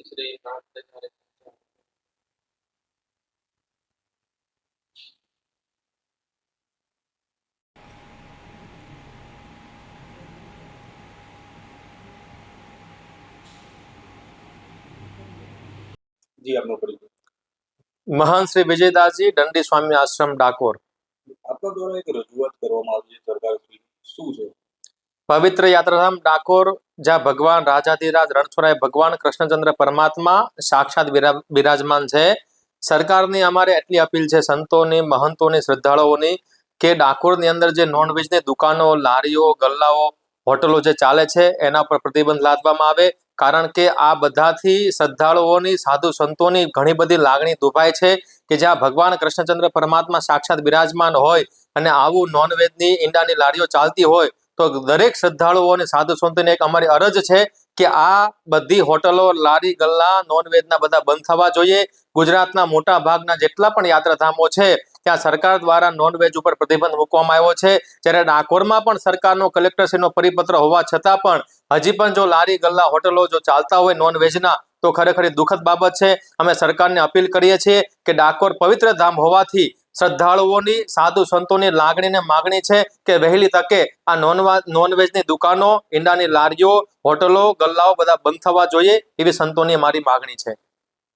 જી આપનો પરિચય। મહાન શ્રી વિજયદાસજી દંડી સ્વામી આશ્રમ ડાકોર। આપના દ્વારા એક રજૂઆત કરવામાં આવી છે સરકાર શ્રી, શું છે? પવિત્ર યાત્રાધામ ડાકોર, જ્યાં ભગવાન રાજાધિરાજ રણછોડરાય ભગવાન કૃષ્ણચંદ્ર પરમાત્મા સાક્ષાત બિરાજમાન છે। સરકારની અમારે એટલી અપીલ છે, સંતોની, મહંતોની, શ્રદ્ધાળુઓની, કે ડાકોરની અંદર જે નોનવેજની દુકાનો, લારીઓ, ગલ્લાઓ, હોટલો જે ચાલે છે એના પર પ્રતિબંધ લાદવામાં આવે। કારણ કે આ બધાથી શ્રદ્ધાળુઓની, સાધુ સંતોની ઘણી બધી લાગણી દુભાય છે કે જ્યાં ભગવાન કૃષ્ણચંદ્ર પરમાત્મા સાક્ષાત બિરાજમાન હોય અને આવું નોનવેજની ઈંડાની લારીઓ ચાલતી હોય તો દરેક શ્રદ્ધાળુઓ અને સાધુ સંતોને એક અમારી અરજ છે કે આ બધી હોટલો, લારી, ગલ્લા, નોનવેજના બધા બંધ થવા જોઈએ। ગુજરાતના મોટા ભાગના જેટલા પણ યાત્રાધામો છે ત્યાં સરકાર દ્વારા નોનવેજ ઉપર પ્રતિબંધ મૂકવામાં આવ્યો છે। જ્યારે ડાકોરમાં પણ સરકારનો, કલેક્ટરશ્રીનો પરિપત્ર હોવા છતાં પણ હજી પણ જો લારી, ગલ્લા, હોટલો જો ચાલતા હોય નોનવેજના તો ખરેખર દુઃખદ બાબત છે। અમે સરકારને અપીલ કરીએ છીએ કે ડાકોર પવિત્ર ધામ હોવાથી શ્રદ્ધાળુઓની, સાધુ સંતોની લાગણીને માગણી છે કે વહેલી તકે આ નોનવેજની દુકાનો, ઈંડાની લારીઓ, હોટલો, ગલ્લાઓ બધા બંધ થવા જોઈએ એવી સંતોની મારી માગણી છે।